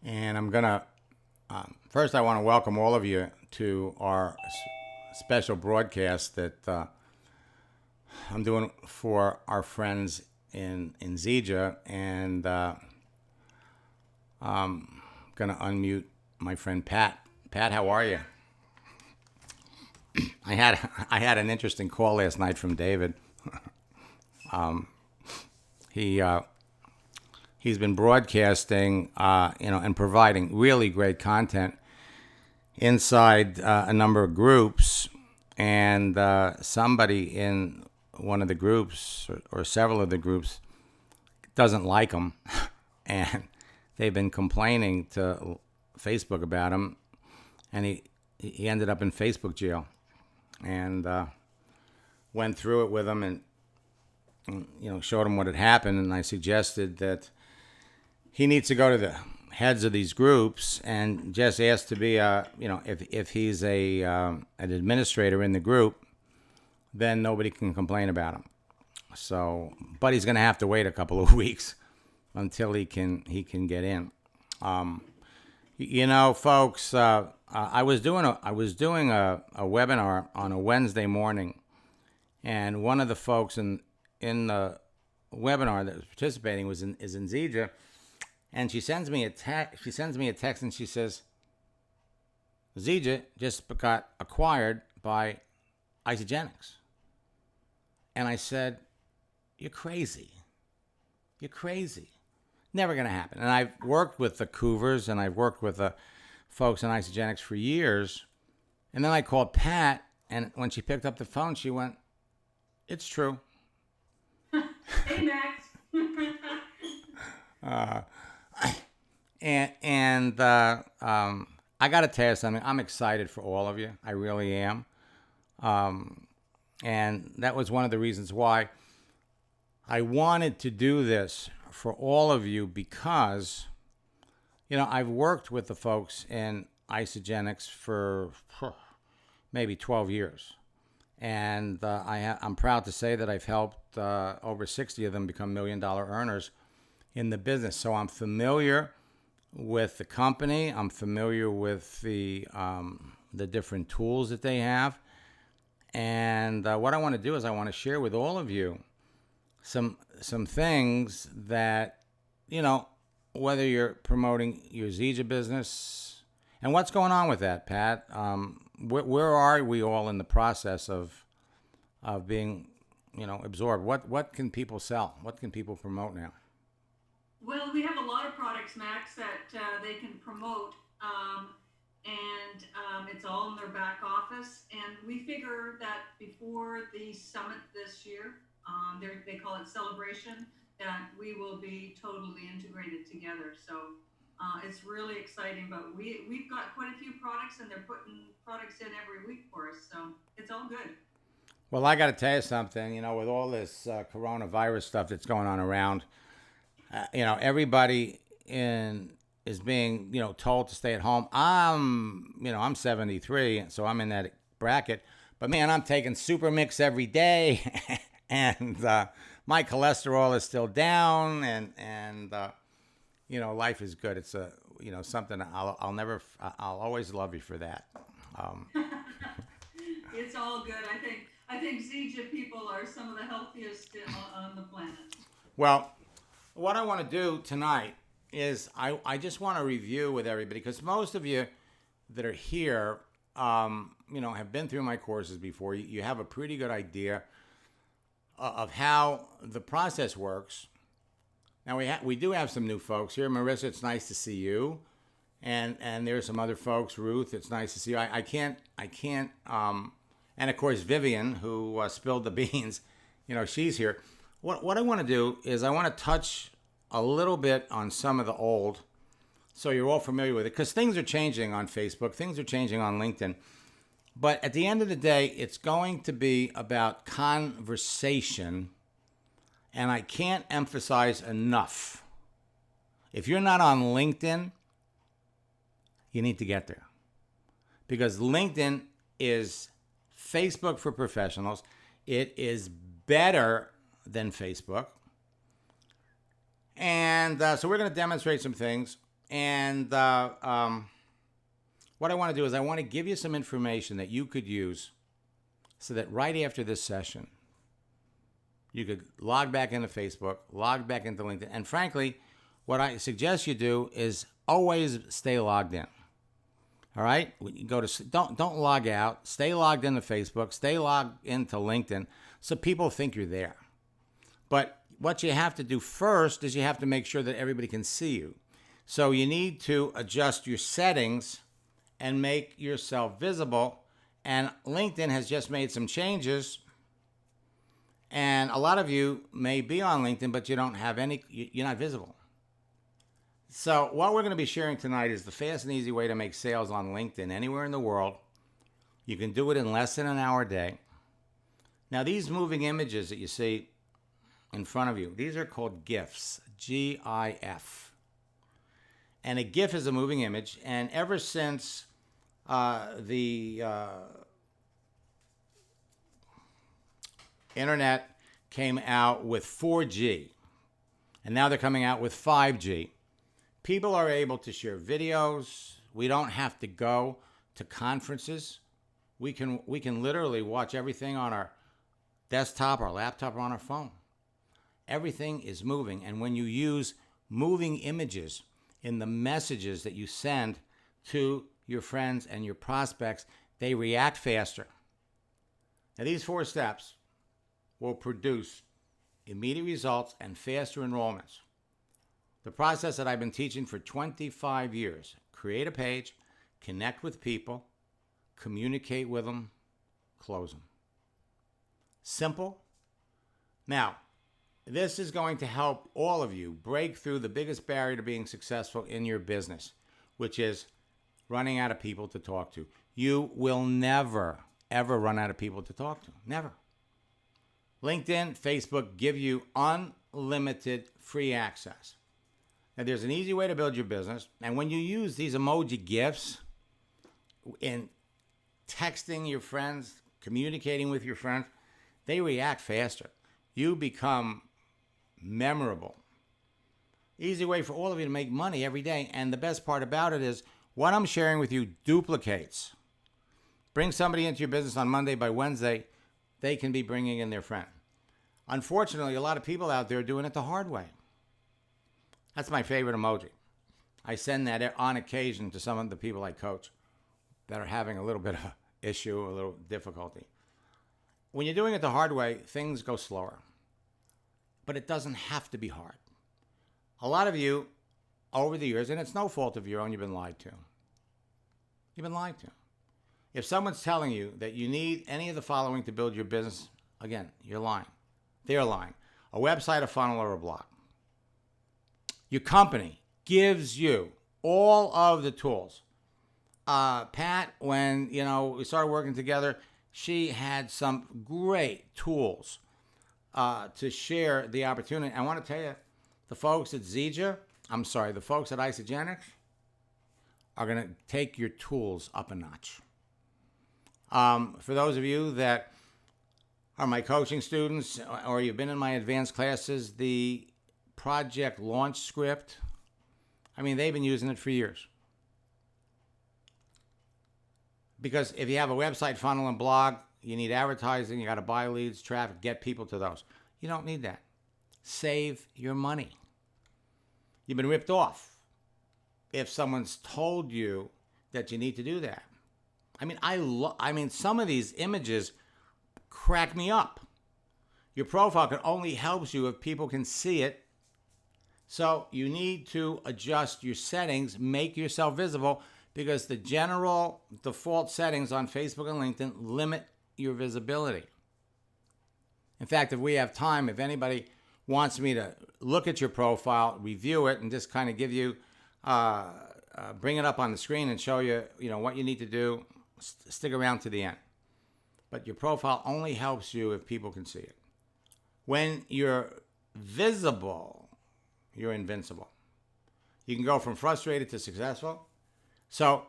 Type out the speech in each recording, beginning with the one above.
And I'm going to, first, I want to welcome all of you to our special broadcast that I'm doing for our friends in Zija. And I'm going to unmute my friend Pat. Pat, how are you? I had an interesting call last night from David. He's been broadcasting, and providing really great content inside a number of groups, and somebody in one of the groups or several of the groups doesn't like him, and they've been complaining to Facebook about him, and he ended up in Facebook jail, and went through it with him and showed him what had happened, and I suggested that he needs to go to the heads of these groups and just ask to be if he's an administrator in the group, then nobody can complain about him. So, but he's going to have to wait a couple of weeks until he can get in. Folks, I was doing a webinar on a Wednesday morning, and one of the folks in the webinar that was participating is in Zija, and she sends me a text. She sends me a text and she says, "Zija just got acquired by Isagenix." And I said, "You're crazy. You're crazy. Never going to happen." And I've worked with the Coovers and I've worked with the folks in Isagenix for years. And then I called Pat, and when she picked up the phone, she went, "It's true." Hey, Max. I got to tell you something. I'm excited for all of you. I really am. And that was one of the reasons why I wanted to do this for all of you, because, I've worked with the folks in Isagenix for maybe 12 years. And I'm proud to say that I've helped over 60 of them become $1 million earners in the business. So I'm familiar with the company. I'm familiar with the different tools that they have. And what I want to do is I want to share with all of you some things that, whether you're promoting your Zija business, and what's going on with that, Pat. Where are we all in the process of being, absorbed? What can people sell? What can people promote now? Well, we have a lot of products, Max, that they can promote, and it's all in their back office. And we figure that before the summit this year, they call it Celebration, that we will be totally integrated together. So it's really exciting. But we've got quite a few products, and they're putting products in every week for us. So it's all good. Well, I got to tell you something. With all this coronavirus stuff that's going on around, everybody is being, told to stay at home. I'm 73, so I'm in that bracket. But man, I'm taking Super Mix every day, and my cholesterol is still down, and life is good. It's something I'll always love you for that. It's all good. I think Zija people are some of the healthiest on the planet. Well, what I want to do tonight is I just want to review with everybody, because most of you that are here, have been through my courses before. You have a pretty good idea of how the process works. Now we do have some new folks here. Marissa, it's nice to see you, and there's some other folks. Ruth, it's nice to see you. I can't. And of course Vivian, who spilled the beans. She's here. What I want to do is I want to touch a little bit on some of the old, so you're all familiar with it, because things are changing on Facebook, things are changing on LinkedIn. But at the end of the day, it's going to be about conversation, and I can't emphasize enough. If you're not on LinkedIn, you need to get there, because LinkedIn is Facebook for professionals. It is better than Facebook. And so we're going to demonstrate some things. And what I want to do is I want to give you some information that you could use so that right after this session, you could log back into Facebook, log back into LinkedIn. And frankly, what I suggest you do is always stay logged in. All right? You go to don't log out. Stay logged into Facebook. Stay logged into LinkedIn so people think you're there. But what you have to do first is you have to make sure that everybody can see you. So you need to adjust your settings and make yourself visible. And LinkedIn has just made some changes. And a lot of you may be on LinkedIn, but you don't have any, you're not visible. So what we're going to be sharing tonight is the fast and easy way to make sales on LinkedIn anywhere in the world. You can do it in less than an hour a day. Now, these moving images that you see in front of you, these are called GIFs, G-I-F. And a GIF is a moving image. And ever since the internet came out with 4G, and now they're coming out with 5G, people are able to share videos. We don't have to go to conferences. We can literally watch everything on our desktop, our laptop, or on our phone. Everything is moving. And when you use moving images in the messages that you send to your friends and your prospects, they react faster. Now, these 4 steps will produce immediate results and faster enrollments. The process that I've been teaching for 25 years. Create a page, connect with people, communicate with them, close them. Simple. Now, this is going to help all of you break through the biggest barrier to being successful in your business, which is running out of people to talk to. You will never, ever run out of people to talk to. Never. LinkedIn, Facebook give you unlimited free access. Now, there's an easy way to build your business. And when you use these emoji GIFs in texting your friends, communicating with your friends, they react faster. You become memorable. Easy way for all of you to make money every day. And the best part about it is what I'm sharing with you duplicates. Bring somebody into your business on Monday. By Wednesday, they can be bringing in their friend. Unfortunately, a lot of people out there are doing it the hard way. That's my favorite emoji. I send that on occasion to some of the people I coach that are having a little bit of an issue, a little difficulty. When you're doing it the hard way, things go slower. But it doesn't have to be hard. A lot of you, over the years, and it's no fault of your own, you've been lied to. You've been lied to. If someone's telling you that you need any of the following to build your business, again, you're lying. They're lying. A website, a funnel, or a blog. Your company gives you all of the tools. Pat, when we started working together, she had some great tools to share the opportunity. I want to tell you, the folks at Zija, the folks at Isagenix are going to take your tools up a notch. For those of you that are my coaching students or you've been in my advanced classes, the project launch script, they've been using it for years. Because if you have a website, funnel, and blog, you need advertising, you got to buy leads, traffic, get people to those. You don't need that. Save your money. You've been ripped off if someone's told you that you need to do that. Some of these images crack me up. Your profile can only help you if people can see it. So you need to adjust your settings, make yourself visible, because the general default settings on Facebook and LinkedIn limit your visibility. In fact, if we have time, if anybody wants me to look at your profile, review it, and just kind of give you, bring it up on the screen and show you, what you need to do, stick around to the end. But your profile only helps you if people can see it. When you're visible, you're invincible. You can go from frustrated to successful. So,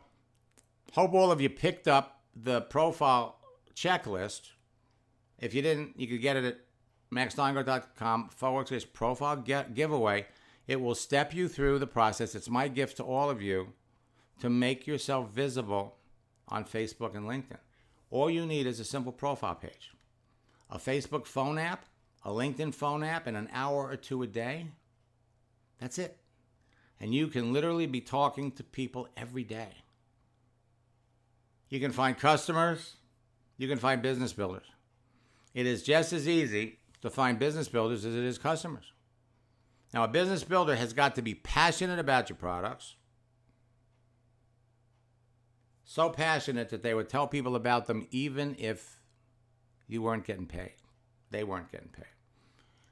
hope all of you picked up the profile checklist. If you didn't, you could get it at maxsteingart.com/profile giveaway. It will step you through the process. It's my gift to all of you to make yourself visible on Facebook and LinkedIn. All you need is a simple profile page, a Facebook phone app, a LinkedIn phone app, and an hour or two a day. That's it. And you can literally be talking to people every day. You can find customers. You can find business builders. It is just as easy to find business builders as it is customers. Now, a business builder has got to be passionate about your products. So passionate that they would tell people about them even if you weren't getting paid. They weren't getting paid.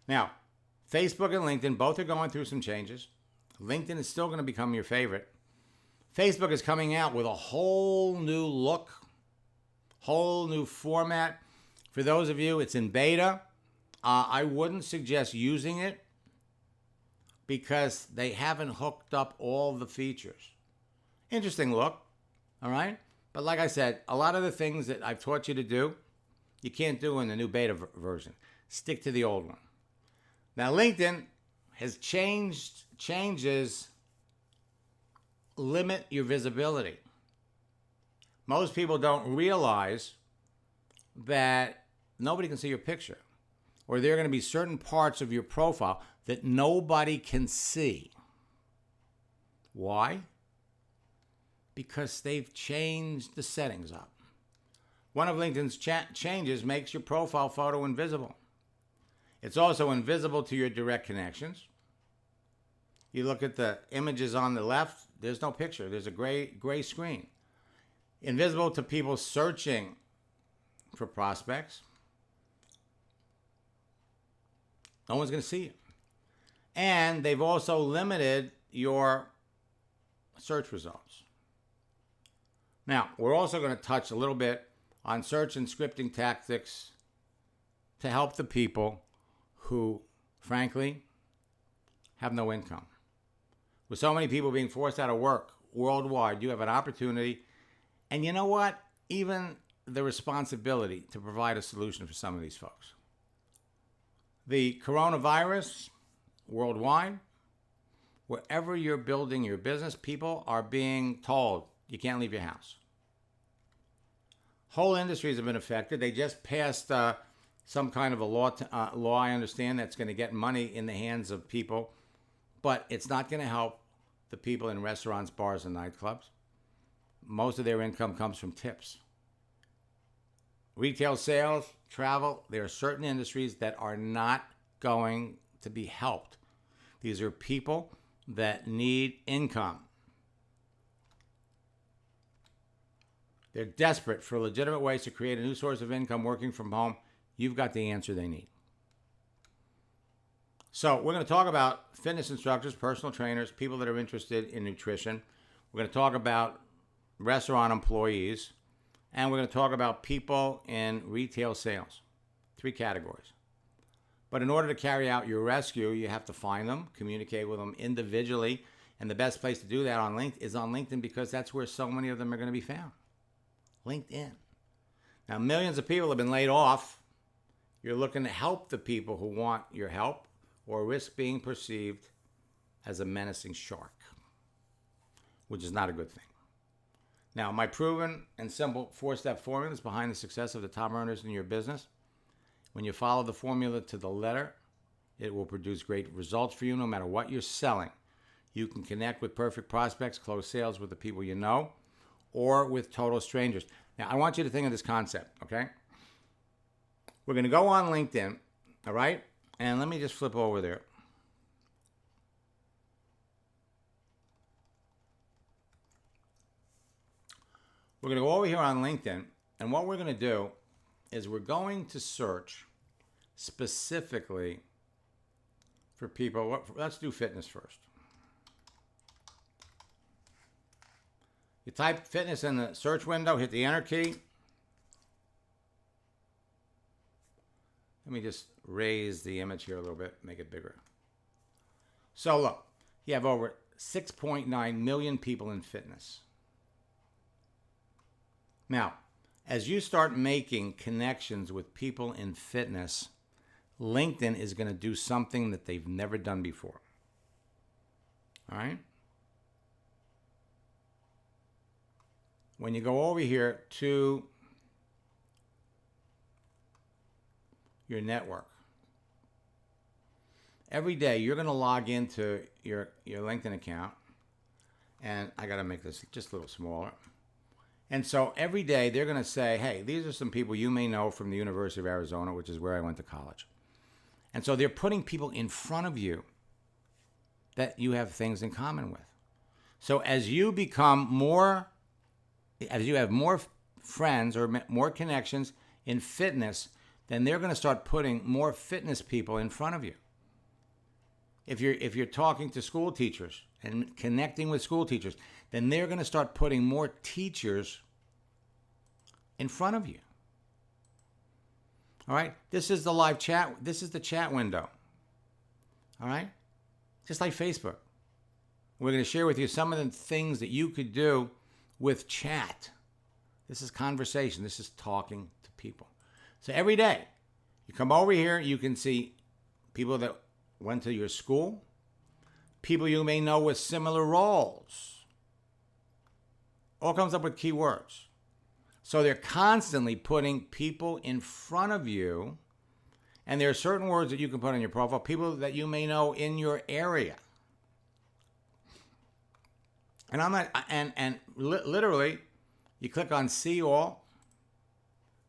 Now, Facebook and LinkedIn both are going through some changes. LinkedIn is still going to become your favorite. Facebook is coming out with a whole new look, whole new format. For those of you, it's in beta. I wouldn't suggest using it because they haven't hooked up all the features. Interesting look, all right? But like I said, a lot of the things that I've taught you to do, you can't do in the new beta version. Stick to the old one. Now, LinkedIn has changes limit your visibility. Most people don't realize that nobody can see your picture, or there are going to be certain parts of your profile that nobody can see. Why? Because they've changed the settings up. One of LinkedIn's changes makes your profile photo invisible. It's also invisible to your direct connections. You look at the images on the left, there's no picture. There's a gray screen. Invisible to people searching for prospects. No one's going to see you. And they've also limited your search results. Now, we're also going to touch a little bit on search and scripting tactics to help the people who, frankly, have no income. With so many people being forced out of work worldwide, you have an opportunity, and you know what? Even the responsibility to provide a solution for some of these folks. The coronavirus worldwide, wherever you're building your business, people are being told you can't leave your house. Whole industries have been affected. They just passed some kind of a law, I understand, that's going to get money in the hands of people, but it's not going to help the people in restaurants, bars, and nightclubs. Most of their income comes from tips. Retail sales, travel, there are certain industries that are not going to be helped. These are people that need income. They're desperate for legitimate ways to create a new source of income working from home. You've got the answer they need. So we're going to talk about fitness instructors, personal trainers, people that are interested in nutrition. We're going to talk about restaurant employees. And we're going to talk about people in retail sales. 3 categories. But in order to carry out your rescue, you have to find them, communicate with them individually. And the best place to do that is on LinkedIn because that's where so many of them are going to be found. LinkedIn. Now, millions of people have been laid off. You're looking to help the people who want your help or risk being perceived as a menacing shark, which is not a good thing. Now, my proven and simple 4-step formula is behind the success of the top earners in your business. When you follow the formula to the letter, it will produce great results for you no matter what you're selling. You can connect with perfect prospects, close sales with the people you know, or with total strangers. Now, I want you to think of this concept, okay? We're going to go on LinkedIn, all right? And let me just flip over there. We're going to go over here on LinkedIn, and what we're going to do is we're going to search specifically for people. Let's do fitness first. You type fitness in the search window, hit the enter key. Let me just raise the image here a little bit, make it bigger. So look, you have over 6.9 million people in fitness. Now, as you start making connections with people in fitness, LinkedIn is going to do something that they've never done before. All right? When you go over here to your network, every day you're going to log into your LinkedIn account. And I got to make this just a little smaller. And so every day they're going to say, hey, these are some people you may know from the University of Arizona, which is where I went to college. And so they're putting people in front of you that you have things in common with. So as you have more friends or more connections in fitness, then they're going to start putting more fitness people in front of you. If you're talking to school teachers and connecting with school teachers, then they're going to start putting more teachers in front of you. All right? This is the live chat. This is the chat window. All right? Just like Facebook. We're going to share with you some of the things that you could do with chat. This is conversation. This is talking to people. So every day, you come over here, you can see people that went to your school, people you may know with similar roles. All comes up with keywords. So they're constantly putting people in front of you, and there are certain words that you can put on your profile, people that you may know in your area. And I'm not, and literally, you click on see all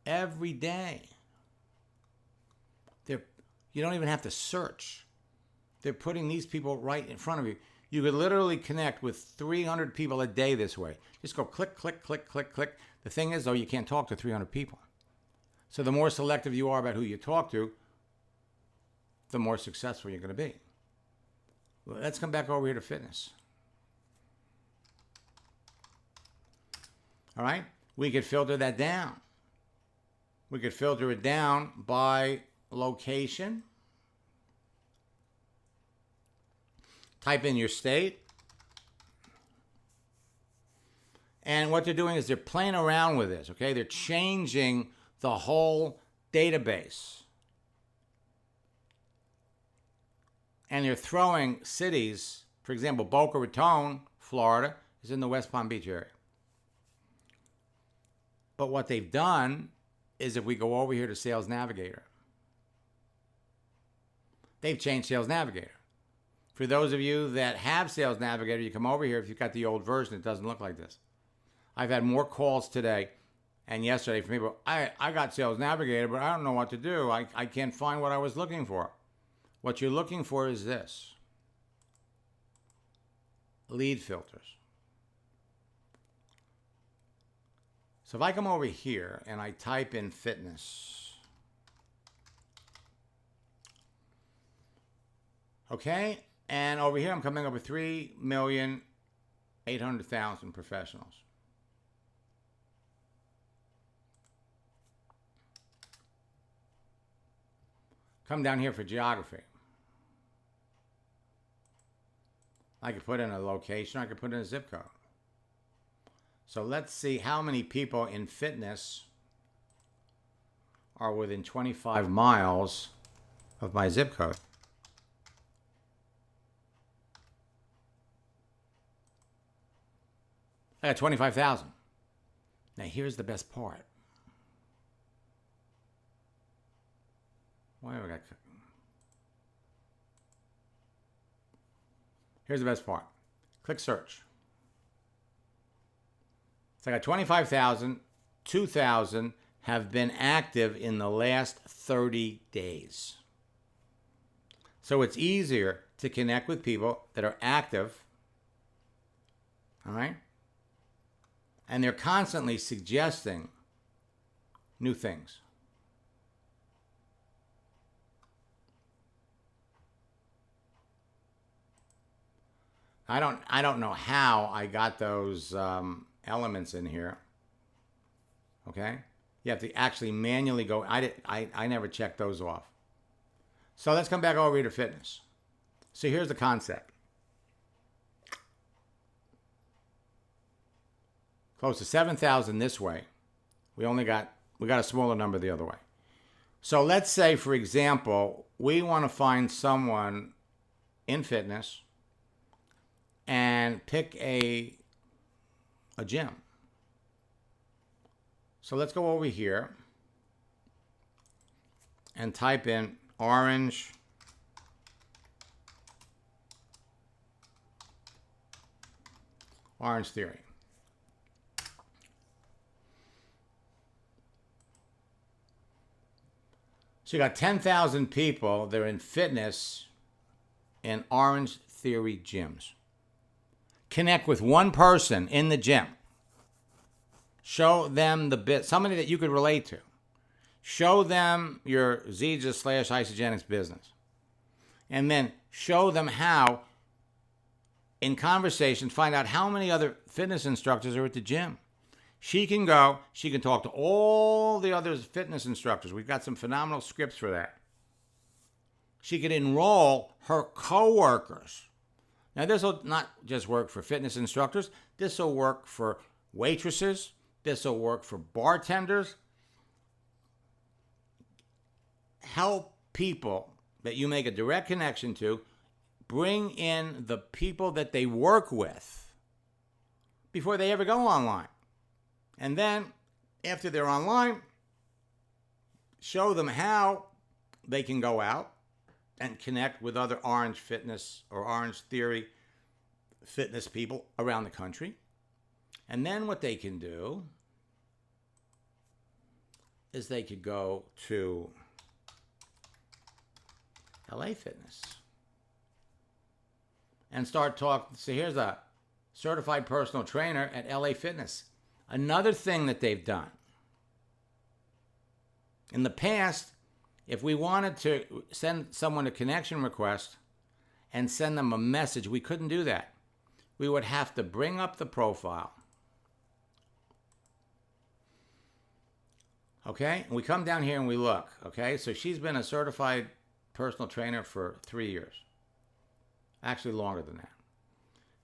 every day. You don't even have to search. They're putting these people right in front of you. You could literally connect with 300 people a day this way. Just go click, click, click, click, click. The thing is, though, you can't talk to 300 people. So the more selective you are about who you talk to, the more successful you're going to be. Well, let's come back over here to fitness. All right? We could filter that down. We could filter it down by location. Type in your state. And what they're doing is they're playing around with this, okay? They're changing the whole database. And they're throwing cities, for example, Boca Raton, Florida, is in the West Palm Beach area. But what they've done is if we go over here to Sales Navigator, they've changed Sales Navigator. For those of you that have Sales Navigator, you come over here. If you've got the old version, it doesn't look like this. I've had more calls today and yesterday from people, I got Sales Navigator, but I don't know what to do. I can't find what I was looking for. What you're looking for is this. Lead filters. So if I come over here and I type in fitness, okay, and over here I'm coming up with 3,800,000 professionals. Come down here for geography. I could put in a location, I could put in a zip code. So let's see how many people in fitness are within 25 miles of my zip code. I got 25,000. Now here's the best part. Why have I got... Here's the best part. Click search. So I got 25,000, 2,000 have been active in the last 30 days. So it's easier to connect with people that are active, all right? And they're constantly suggesting new things. I don't know how I got those elements in here. Okay? You have to actually manually go. I never checked those off. So let's come back over here to fitness. So here's the concept. Close to 7,000 this way. We got a smaller number the other way. So let's say, for example, we want to find someone in fitness and pick a gym. So let's go over here and type in Orange Theory. So you got 10,000 people that are in fitness in Orange Theory gyms. Connect with one person in the gym. Show them the bit, somebody that you could relate to. Show them your Zija / Isagenix business. And then show them how, in conversation, find out how many other fitness instructors are at the gym. She can go, she can talk to all the other fitness instructors. We've got some phenomenal scripts for that. She could enroll her coworkers. Now, this will not just work for fitness instructors. This will work for waitresses. This will work for bartenders. Help people that you make a direct connection to bring in the people that they work with before they ever go online. And then, after they're online, show them how they can go out and connect with other Orange Fitness or Orange Theory fitness people around the country. And then what they can do is they could go to LA Fitness and start talking. So here's a certified personal trainer at LA Fitness. Another thing that they've done. In the past, if we wanted to send someone a connection request and send them a message, we couldn't do that. We would have to bring up the profile. Okay? And we come down here and we look. Okay? So she's been a certified personal trainer for 3 years. Actually, longer than that.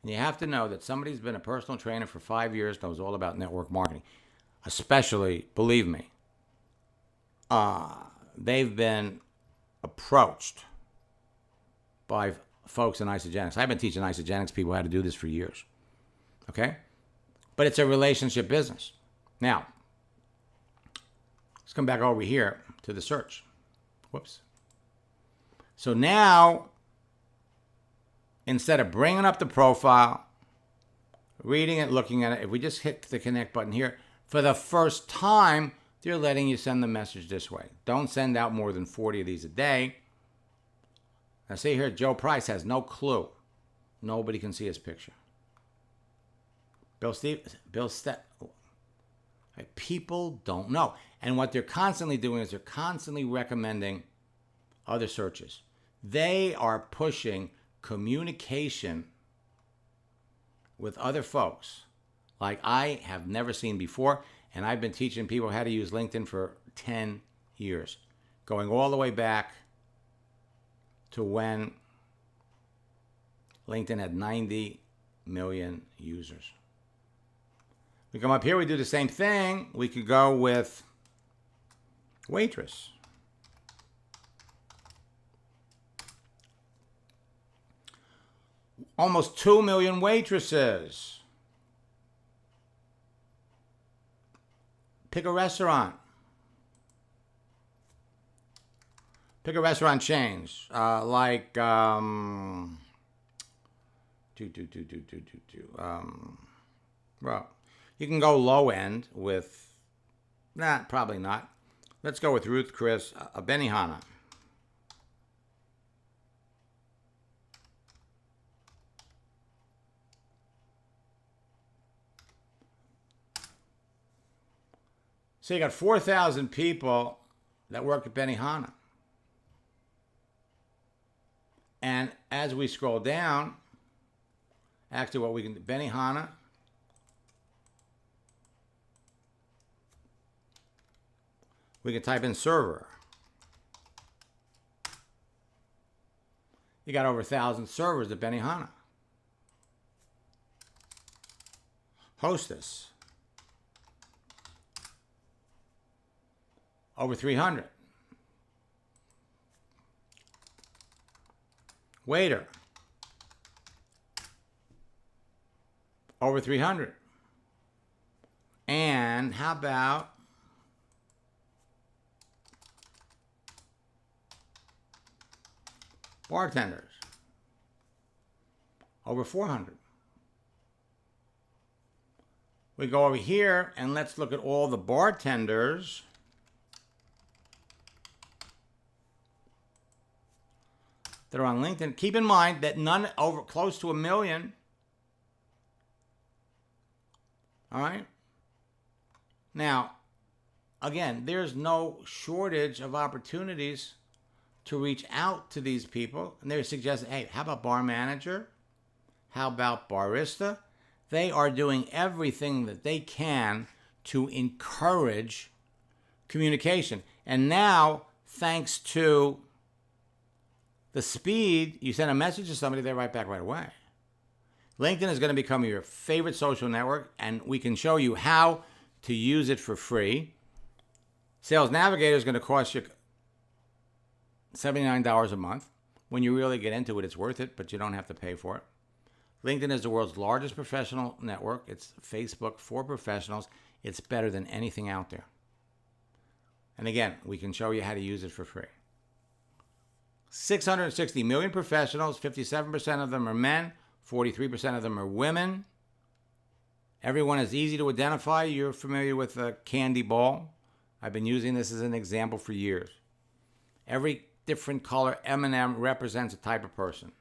And you have to know that somebody's been a personal trainer for 5 years, knows all about network marketing. Especially, believe me, they've been approached by folks in Isagenix. I've been teaching Isagenix people how to do this for years. Okay? But it's a relationship business. Now, let's come back over here to the search. Whoops. So now, instead of bringing up the profile, reading it, looking at it, if we just hit the connect button here, for the first time, they're letting you send the message this way. Don't send out more than 40 of these a day. Now see here, Joe Price has no clue. Nobody can see his picture. People don't know. And what they're constantly doing is they're constantly recommending other searches. They are pushing communication with other folks like I have never seen before. And I've been teaching people how to use LinkedIn for 10 years, going all the way back to when LinkedIn had 90 million users. We come up here, we do the same thing. We could go with waitress. Almost 2 million waitresses. Pick a restaurant. Pick a restaurant chains like well, you can go low end with probably not. Let's go with Ruth Chris Benihana. So you got 4,000 people that work at Benihana. And as we scroll down, actually what we can do, Benihana, we can type in server. You got over 1,000 servers at Benihana. Hostess. Over 300. Waiter. Over 300. And how about bartenders? Over 400. We go over here and let's look at all the bartenders that are on LinkedIn. Keep in mind that none over close to 1 million. All right. Now, again, there's no shortage of opportunities to reach out to these people. And they're suggesting, hey, how about bar manager? How about barista? They are doing everything that they can to encourage communication. And now, thanks to the speed, you send a message to somebody, they write back right away. LinkedIn is going to become your favorite social network, and we can show you how to use it for free. Sales Navigator is going to cost you $79 a month. When you really get into it, it's worth it, but you don't have to pay for it. LinkedIn is the world's largest professional network. It's Facebook for professionals. It's better than anything out there. And again, we can show you how to use it for free. 660 million professionals, 57% of them are men, 43% of them are women. Everyone is easy to identify. You're familiar with a candy ball. I've been using this as an example for years. Every different color M&M represents a type of person.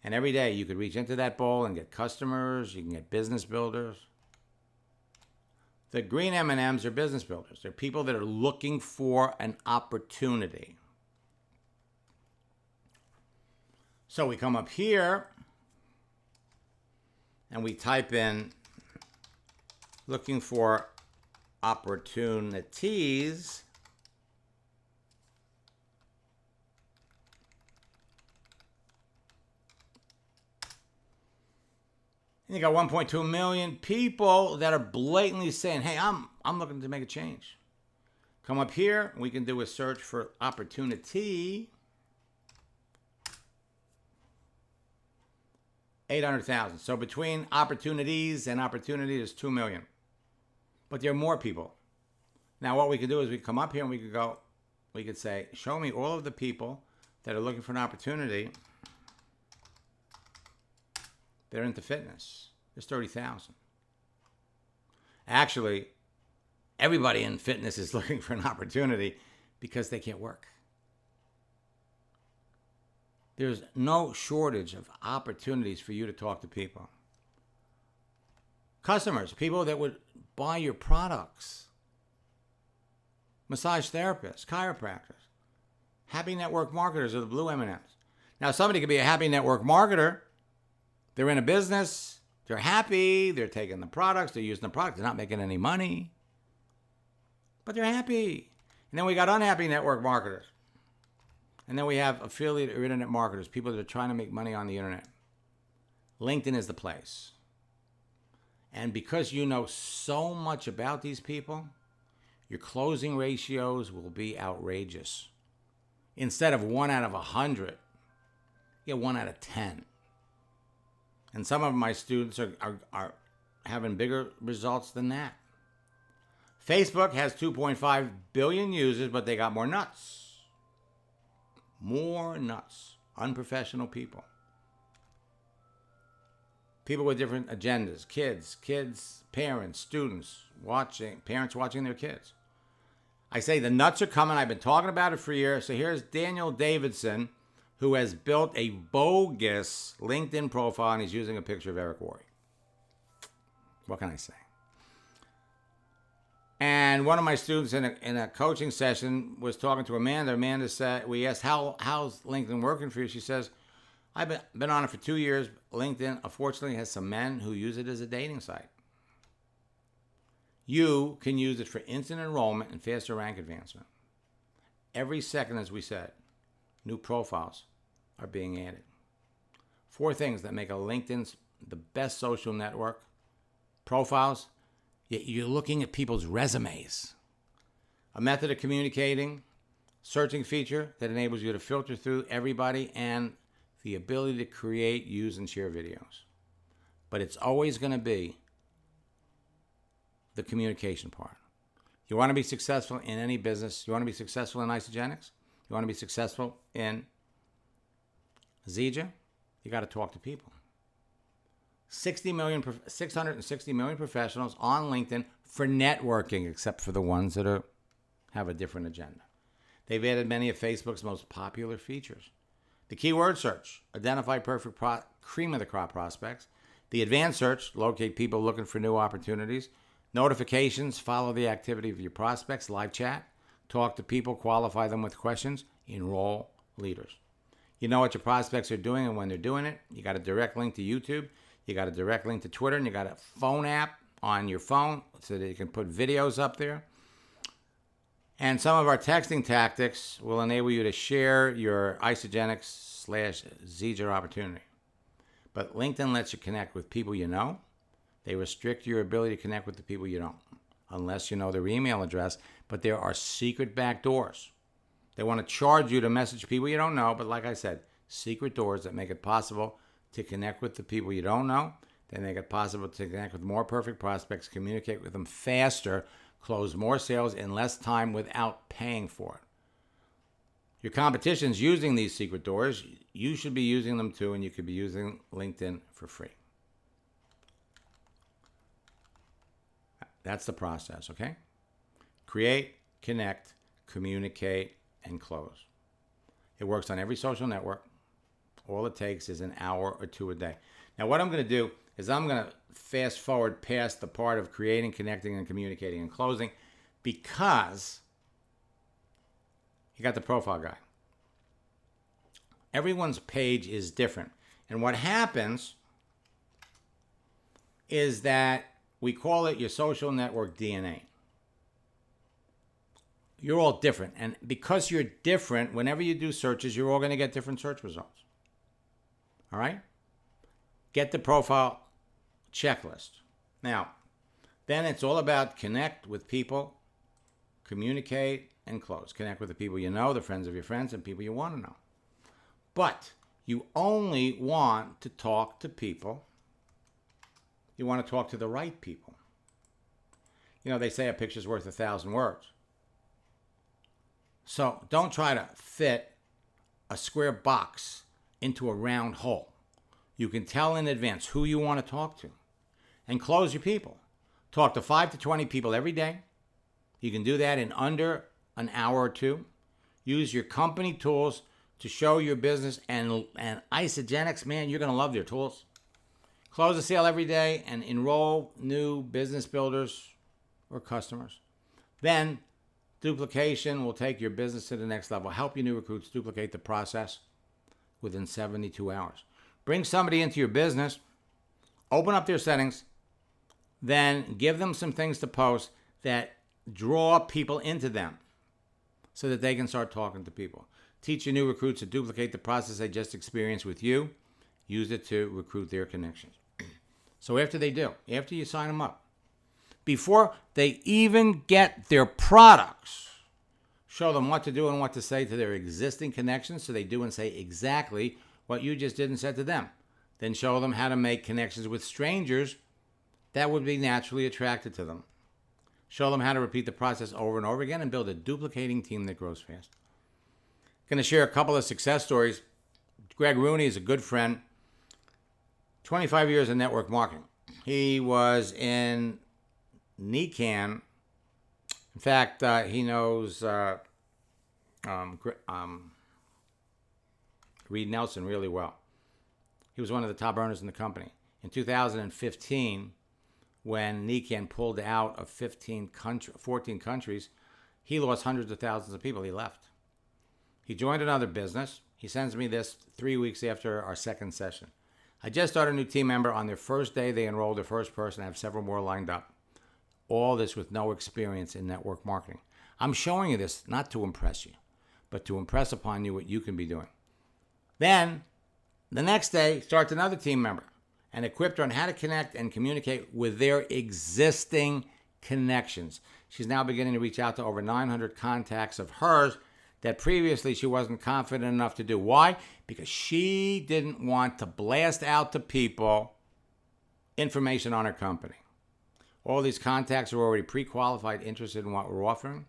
And every day you could reach into that bowl and get customers. You can get business builders. The green M&Ms are business builders. They're people that are looking for an opportunity. So we come up here and we type in looking for opportunities. And you got 1.2 million people that are blatantly saying, hey, I'm looking to make a change. Come up here, we can do a search for opportunity. 800,000. So between opportunities and opportunity, there's 2 million. But there are more people. Now what we could do is we come up here and we could say, show me all of the people that are looking for an opportunity. They're into fitness. There's 30,000. Actually, everybody in fitness is looking for an opportunity because they can't work. There's no shortage of opportunities for you to talk to people. Customers, people that would buy your products. Massage therapists, chiropractors. Happy network marketers are the blue M&Ms. Now, somebody could be a happy network marketer. They're in a business. They're happy. They're taking the products. They're using the products. They're not making any money. But they're happy. And then we got unhappy network marketers. And then we have affiliate or internet marketers, people that are trying to make money on the internet. LinkedIn is the place. And because you know so much about these people, your closing ratios will be outrageous. Instead of 1 out of 100, you get 1 out of 10. And some of my students are having bigger results than that. Facebook has 2.5 billion users, but they got more nuts. More nuts. Unprofessional people. People with different agendas. Kids, parents, students parents watching their kids. I say the nuts are coming. I've been talking about it for years. So here's Daniel Davidson, who has built a bogus LinkedIn profile, and he's using a picture of Eric Worre. What can I say? And one of my students in a coaching session was talking to Amanda. Amanda said, we asked, how's LinkedIn working for you? She says, I've been on it for 2 years. LinkedIn, unfortunately, has some men who use it as a dating site. You can use it for instant enrollment and faster rank advancement. Every second, as we said, new profiles are being added. 4 things that make a LinkedIn the best social network. Profiles. You're looking at people's resumes. A method of communicating, searching feature that enables you to filter through everybody, and the ability to create, use, and share videos. but it's always going to be the communication part. You want to be successful in any business. You want to be successful in Isagenix. You want to be successful in Zija. You got to talk to people. 660 million professionals on LinkedIn for networking, except for the ones that have a different agenda. They've added many of Facebook's most popular features. The keyword search, identify perfect cream of the crop prospects. The advanced search, locate people looking for new opportunities. Notifications, follow the activity of your prospects. Live chat, talk to people, qualify them with questions. Enroll leaders. You know what your prospects are doing and when they're doing it. You got a direct link to YouTube. You got a direct link to Twitter, and you got a phone app on your phone so that you can put videos up there. And some of our texting tactics will enable you to share your Isagenix/Zija opportunity. But LinkedIn lets you connect with people you know. They restrict your ability to connect with the people you don't, unless you know their email address. But there are secret back doors. They want to charge you to message people you don't know, but like I said, secret doors that make it possible to connect with the people you don't know. They make it possible to connect with more perfect prospects, communicate with them faster, close more sales in less time without paying for it. Your competition's using these secret doors. You should be using them too, and you could be using LinkedIn for free. That's the process, okay? Create, connect, communicate, and close. It works on every social network. All it takes is an hour or two a day. Now, what I'm going to do is I'm going to fast forward past the part of creating, connecting, and communicating and closing because you got the profile guide. Everyone's page is different. And what happens is that we call it your social network DNA. You're all different. And because you're different, whenever you do searches, you're all going to get different search results. All right? Get the profile checklist. Now, then it's all about connect with people, communicate, and close. Connect with the people you know, the friends of your friends, and people you want to know. But you only want to talk to people. You want to talk to the right people. You know, they say a picture's worth 1,000 words. So don't try to fit a square box into a round hole. You can tell in advance who you want to talk to and close your people. Talk to 5 to 20 people every day. You can do that in under an hour or two. Use your company tools to show your business. And Isagenix, man, you're going to love their tools. Close a sale every day and enroll new business builders or customers. Then duplication will take your business to the next level. Help your new recruits duplicate the process within 72 hours. Bring somebody into your business, open up their settings, then give them some things to post that draw people into them so that they can start talking to people. Teach your new recruits to duplicate the process they just experienced with you. Use it to recruit their connections. So after you sign them up, before they even get their products, show them what to do and what to say to their existing connections so they do and say exactly what you just did and said to them. Then show them how to make connections with strangers that would be naturally attracted to them. Show them how to repeat the process over and over again and build a duplicating team that grows fast. Going to share a couple of success stories. Greg Rooney is a good friend. 25 years in network marketing. He was in NECAN. In fact, he knows Reed Nelson really well. He was one of the top earners in the company. In 2015, when NECAN pulled out of 14 countries, he lost hundreds of thousands of people. He left. He joined another business. He sends me this 3 weeks after our second session. I just started a new team member. On their first day, they enrolled their first person. I have several more lined up. All this with no experience in network marketing. I'm showing you this not to impress you, but to impress upon you what you can be doing. Then, the next day, starts another team member and equipped her on how to connect and communicate with their existing connections. She's now beginning to reach out to over 900 contacts of hers that previously she wasn't confident enough to do. Why? Because she didn't want to blast out to people information on our company. All these contacts are already pre-qualified, interested in what we're offering.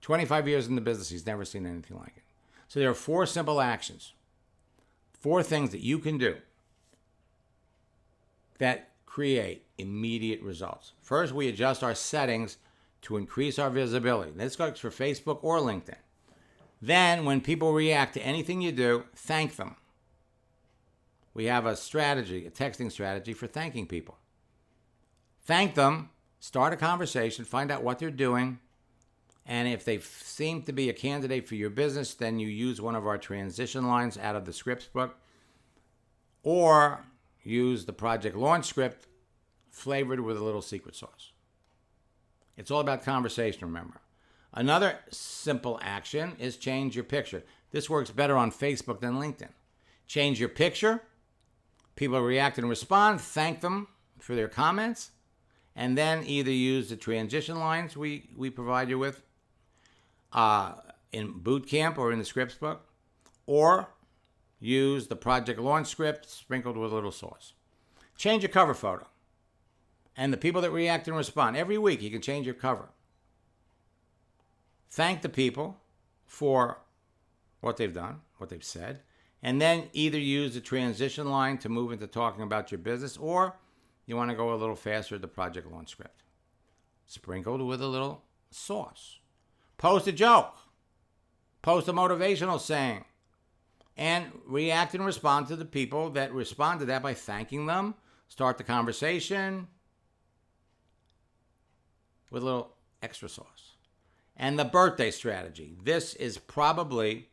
25 years in the business, he's never seen anything like it. So there are 4 simple actions, 4 things that you can do that create immediate results. First, we adjust our settings to increase our visibility. This goes for Facebook or LinkedIn. Then, when people react to anything you do, thank them. We have a strategy, a texting strategy for thanking people. Thank them, start a conversation, find out what they're doing, and if they seem to be a candidate for your business, then you use one of our transition lines out of the scripts book, or use the project launch script flavored with a little secret sauce. It's all about conversation, remember. Another simple action is change your picture. This works better on Facebook than LinkedIn. Change your picture. People react and respond. Thank them for their comments. And then either use the transition lines we provide you with in boot camp or in the scripts book, or use the project launch script sprinkled with a little sauce. Change your cover photo. And the people that react and respond, every week you can change your cover. Thank the people for what they've done, what they've said, and then either use the transition line to move into talking about your business, or you want to go a little faster, the project launch script, sprinkled with a little sauce. Post a joke. Post a motivational saying. And react and respond to the people that respond to that by thanking them. Start the conversation with a little extra sauce. And the birthday strategy. This is probably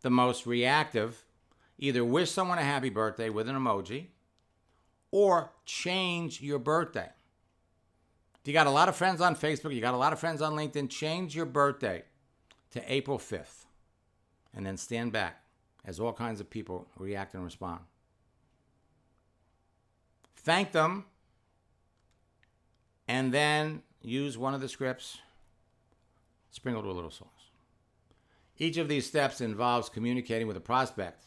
the most reactive. Either wish someone a happy birthday with an emoji, or change your birthday. If you got a lot of friends on Facebook, you got a lot of friends on LinkedIn, change your birthday to April 5th. And then stand back as all kinds of people react and respond. Thank them, and then use one of the scripts sprinkled with a little sauce. Each of these steps involves communicating with a prospect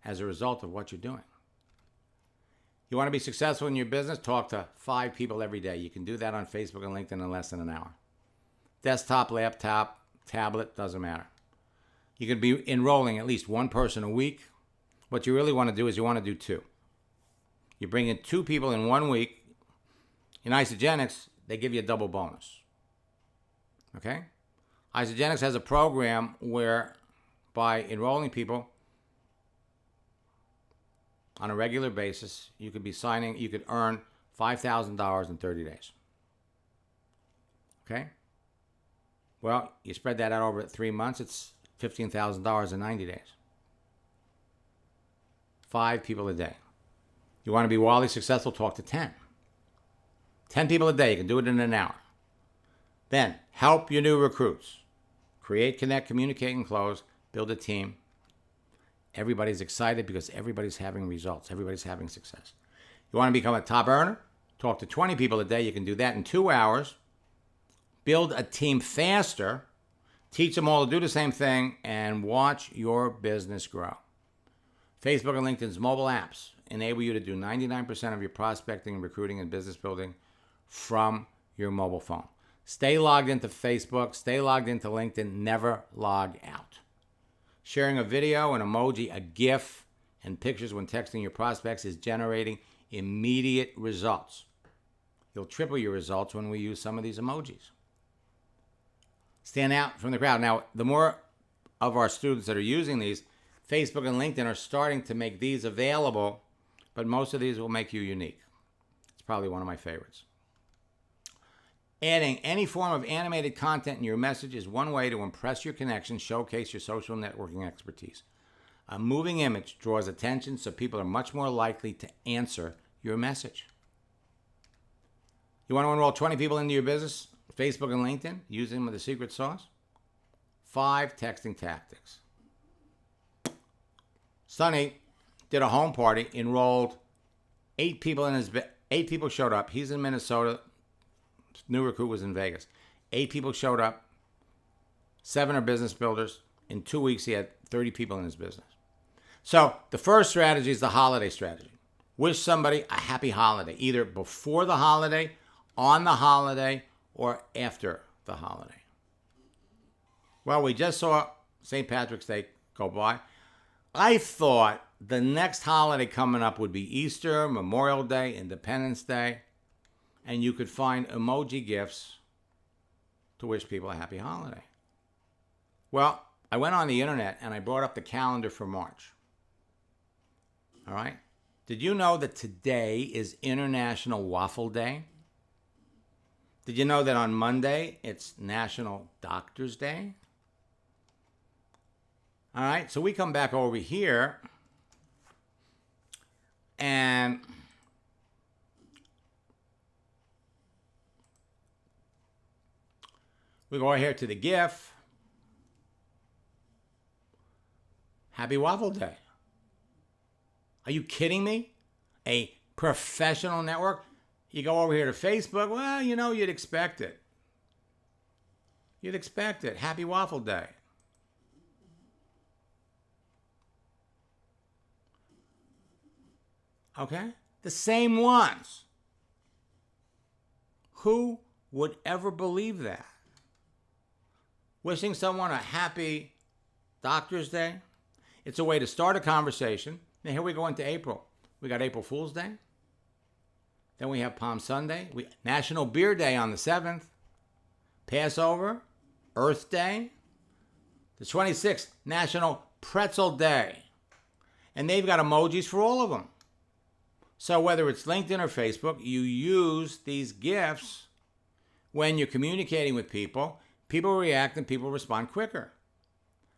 as a result of what you're doing. You want to be successful in your business? Talk to 5 people every day. You can do that on Facebook and LinkedIn in less than an hour. Desktop, laptop, tablet, doesn't matter. You could be enrolling at least 1 person a week. What you really want to do is you want to do 2. You bring in 2 people in 1 week. In Isagenix, they give you a double bonus. Okay? Isagenix has a program where by enrolling people on a regular basis, you could earn $5,000 in 30 days. Okay? Well, you spread that out over 3 months, it's $15,000 in 90 days. 5 people a day. You want to be wildly successful, talk to 10. 10 people a day, you can do it in an hour. Then, help your new recruits. Create, connect, communicate, and close. Build a team. Everybody's excited because everybody's having results. Everybody's having success. You want to become a top earner? Talk to 20 people a day. You can do that in 2 hours. Build a team faster. Teach them all to do the same thing and watch your business grow. Facebook and LinkedIn's mobile apps enable you to do 99% of your prospecting, recruiting, and business building from your mobile phone. Stay logged into Facebook. Stay logged into LinkedIn. Never log out. Sharing a video, an emoji, a GIF, and pictures when texting your prospects is generating immediate results. You'll triple your results when we use some of these emojis. Stand out from the crowd. Now, the more of our students that are using these, Facebook and LinkedIn are starting to make these available, but most of these will make you unique. It's probably one of my favorites. Adding any form of animated content in your message is one way to impress your connection, showcase your social networking expertise. A moving image draws attention, so people are much more likely to answer your message. You want to enroll 20 people into your business? Facebook and LinkedIn, use them with a secret sauce. 5 texting tactics. Sonny did a home party, enrolled 8 people in his 8 people showed up. He's in Minnesota. New recruit was in Vegas. 8 people showed up. 7 are business builders. In 2 weeks, he had 30 people in his business. So the first strategy is the holiday strategy. wish somebody a happy holiday, either before the holiday, on the holiday, or after the holiday. Well, we just saw St. Patrick's Day go by. I thought the next holiday coming up would be Easter, Memorial Day, Independence Day, and you could find emoji gifts to wish people a happy holiday. Well, I went on the internet and I brought up the calendar for March. All right? Did you know that today is International Waffle Day? Did you know that on Monday it's National Doctor's Day? All right, so we come back over here and we go here to the GIF. Happy Waffle Day. Are you kidding me? A professional network? You go over here to Facebook, well, you know, you'd expect it. You'd expect it. Happy Waffle Day. Okay? The same ones. Who would ever believe that? Wishing someone a happy Doctor's Day. It's a way to start a conversation. Now here we go into April. We got April Fool's Day. Then we have Palm Sunday. National Beer Day on the 7th. Passover. Earth Day. The 26th, National Pretzel Day. And they've got emojis for all of them. So whether it's LinkedIn or Facebook, you use these GIFs when you're communicating with people. People react and people respond quicker.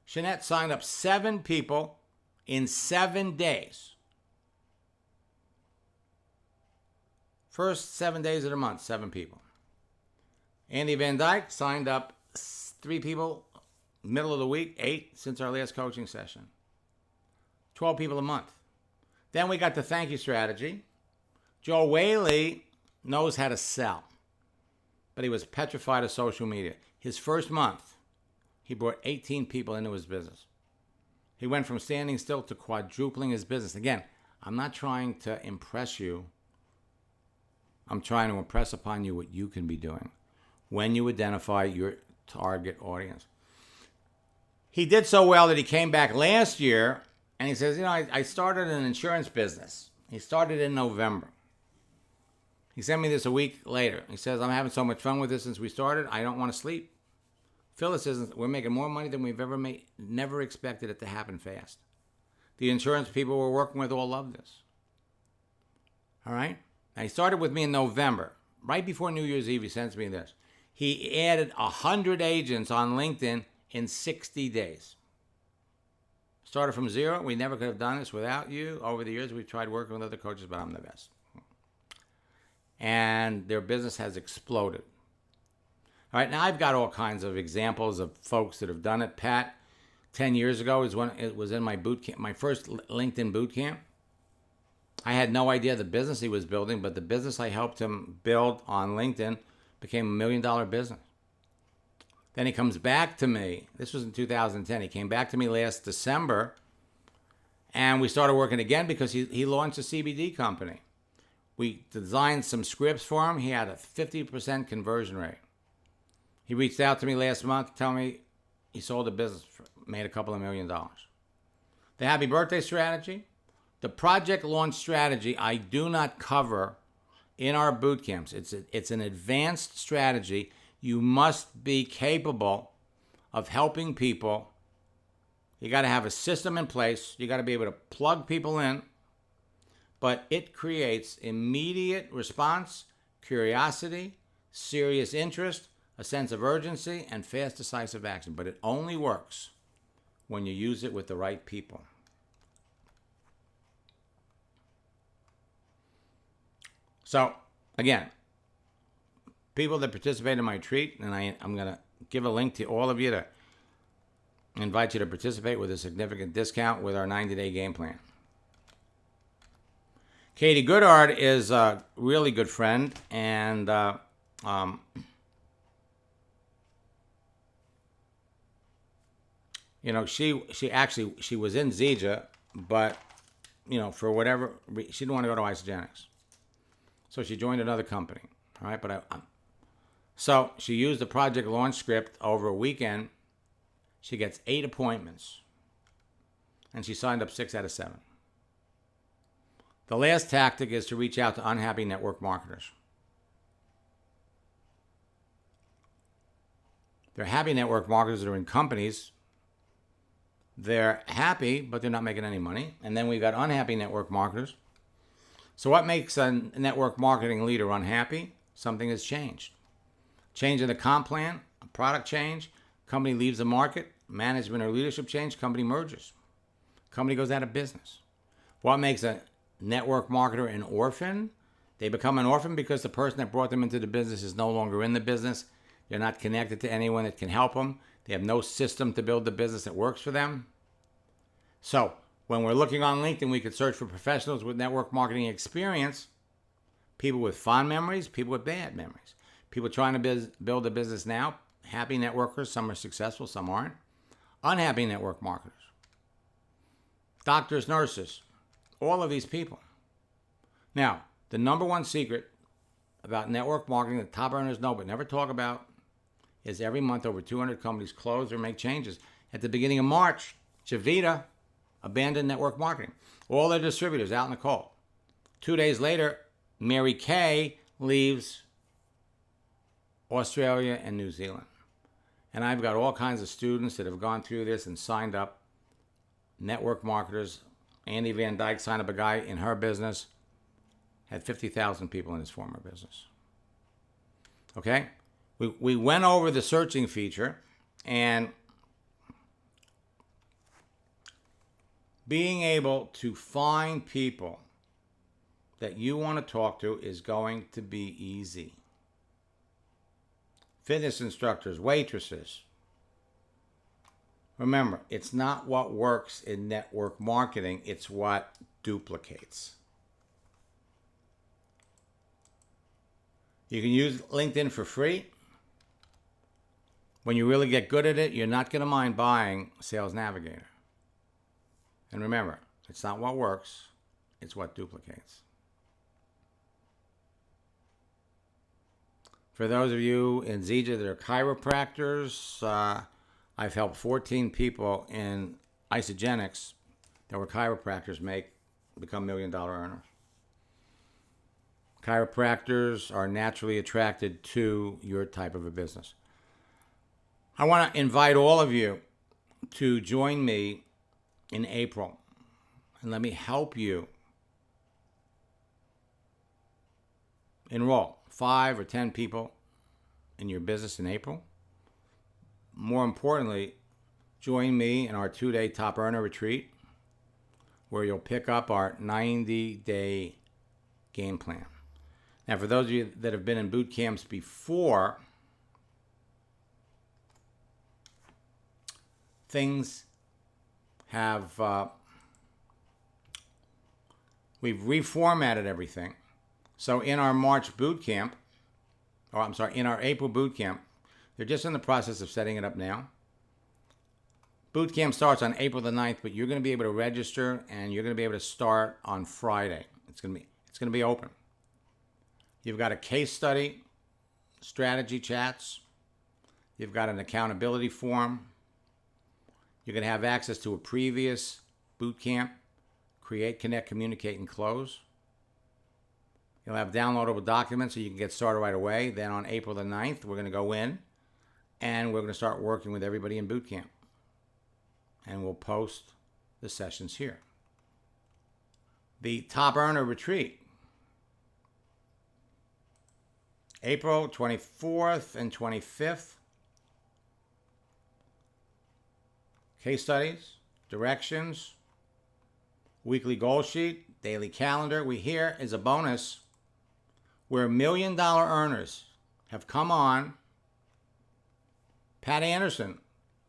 Jeanette signed up 7 people in 7 days. First 7 days of the month, 7 people. Andy Van Dyke signed up 3 people, middle of the week, 8 since our last coaching session. 12 people a month. Then we got the thank you strategy. Joe Whaley knows how to sell, but he was petrified of social media. His first month, he brought 18 people into his business. He went from standing still to quadrupling his business. Again, I'm not trying to impress you. I'm trying to impress upon you what you can be doing when you identify your target audience. He did so well that he came back last year and he says, you know, I started an insurance business. He started in November. He sent me this a week later. He says, I'm having so much fun with this since we started. I don't want to sleep. Phyllis says, we're making more money than we've ever made. Never expected it to happen fast. The insurance people we're working with all love this. All right? Now, he started with me in November. Right before New Year's Eve, he sends me this. He added 100 agents on LinkedIn in 60 days. Started from zero. We never could have done this without you. Over the years, we've tried working with other coaches, but I'm the best. And their business has exploded. All right, now I've got all kinds of examples of folks that have done it. Pat, 10 years ago, it was in my boot camp, my first LinkedIn boot camp. I had no idea the business he was building, but the business I helped him build on LinkedIn became $1 million business. Then he comes back to me. This was in 2010. He came back to me last December, and we started working again because he launched a CBD company. We designed some scripts for him. He had a 50% conversion rate. He reached out to me last month to tell me he sold a business, made a couple of $1 million. The happy birthday strategy, the project launch strategy, I do not cover in our boot camps. It's an advanced strategy. You must be capable of helping people. You got to have a system in place. You got to be able to plug people in. But it creates immediate response, curiosity, serious interest, a sense of urgency, and fast, decisive action. But it only works when you use it with the right people. So, again, people that participate in my retreat, and I'm going to give a link to all of you to invite you to participate with a significant discount with our 90-day game plan. Katie Goodard is a really good friend, and you know, she was in Zija, but for whatever, she didn't want to go to Isagenix. So she joined another company. All right, so she used the project launch script over a weekend. She gets 8 appointments. And she signed up 6 out of 7. The last tactic is to reach out to unhappy network marketers. They're happy network marketers that are in companies. They're happy, but they're not making any money. And then we've got unhappy network marketers. So what makes a network marketing leader unhappy? Something has changed. Change in the comp plan, a product change, company leaves the market, management or leadership change, company merges. Company goes out of business. What makes a network marketer an orphan? They become an orphan because the person that brought them into the business is no longer in the business. They're not connected to anyone that can help them. They have no system to build the business that works for them. So when we're looking on LinkedIn, we could search for professionals with network marketing experience, people with fond memories, people with bad memories, people trying to build a business now, happy networkers, some are successful, some aren't, unhappy network marketers, doctors, nurses, all of these people. Now, the number one secret about network marketing that top earners know but never talk about is every month over 200 companies close or make changes. At the beginning of March, Zija abandoned network marketing. All their distributors out in the cold. 2 days later, Mary Kay leaves Australia and New Zealand. And I've got all kinds of students that have gone through this and signed up. Network marketers. Andy Van Dyke signed up a guy in her business. Had 50,000 people in his former business. Okay? We went over the searching feature, and being able to find people that you want to talk to is going to be easy. Fitness instructors, waitresses. Remember, it's not what works in network marketing, it's what duplicates. You can use LinkedIn for free. When you really get good at it, you're not going to mind buying Sales Navigator. And remember, it's not what works, it's what duplicates. For those of you in Zija that are chiropractors, I've helped 14 people in Isagenix that were chiropractors become $1 million earners. Chiropractors are naturally attracted to your type of a business. I want to invite all of you to join me in April, and let me help you enroll 5 or 10 people in your business in April. More importantly, join me in our 2-day Top Earner Retreat, where you'll pick up our 90-day game plan. Now, for those of you that have been in boot camps before, things have, we've reformatted everything. So in our March boot camp, in our April boot camp, they're just in the process of setting it up now. Boot camp starts on April the 9th, but you're going to be able to register and you're going to be able to start on Friday. It's going to be open. You've got a case study, strategy chats. You've got an accountability form. You're going to have access to a previous boot camp, create, connect, communicate, and close. You'll have downloadable documents so you can get started right away. Then on April the 9th, we're going to go in and we're going to start working with everybody in boot camp. And we'll post the sessions here. The Top Earner Retreat, April 24th and 25th. Case studies, directions, weekly goal sheet, daily calendar. Here is a bonus where $1 million earners have come on. Pat Anderson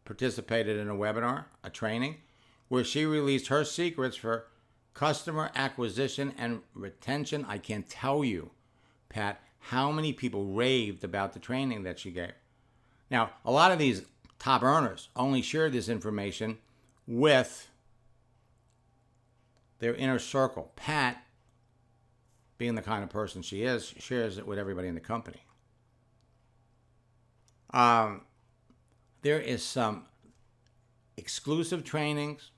participated in a webinar, a training, where she released her secrets for customer acquisition and retention. I can't tell you, Pat, how many people raved about the training that she gave. Now, a lot of these top earners only share this information with their inner circle. Pat, being the kind of person she is, shares it with everybody in the company. There is some exclusive trainings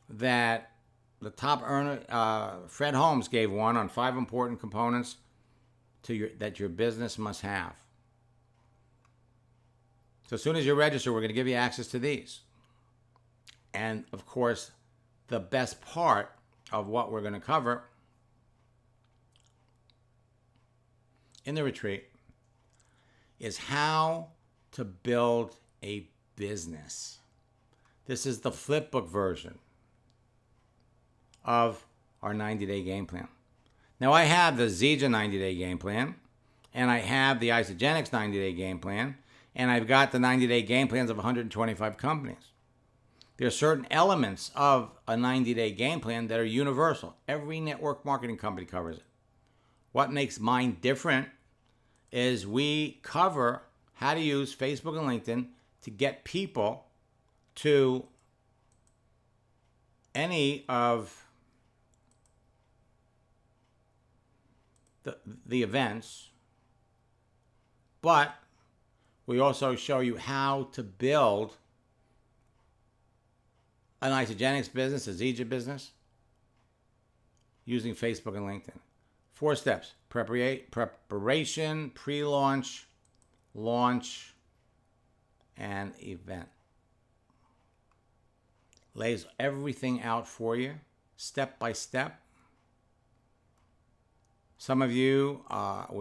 that the top earner, Fred Holmes, gave one on 5 important components that your business must have. So as soon as you register, we're going to give you access to these. And of course, the best part of what we're going to cover in the retreat is how to build a business. This is the flipbook version of our 90-day game plan. Now, I have the Zija 90-day game plan, and I have the Isagenix 90-day game plan, and I've got the 90-day game plans of 125 companies. There are certain elements of a 90-day game plan that are universal. Every network marketing company covers it. What makes mine different is we cover how to use Facebook and LinkedIn to get people to any of the events, but we also show you how to build an Isagenix business, a Zija business, using Facebook and LinkedIn. 4 steps: preparation, pre-launch, launch, and event. Lays everything out for you, step by step. Some of you,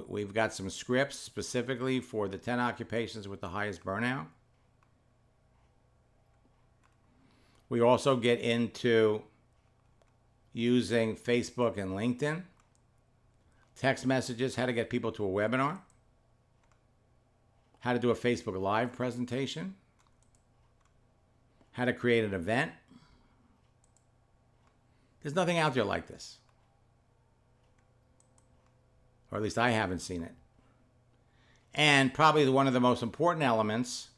we've got some scripts specifically for the 10 occupations with the highest burnout. We also get into using Facebook and LinkedIn, text messages, how to get people to a webinar, how to do a Facebook Live presentation, how to create an event. There's nothing out there like this. Or at least I haven't seen it. And probably one of the most important elements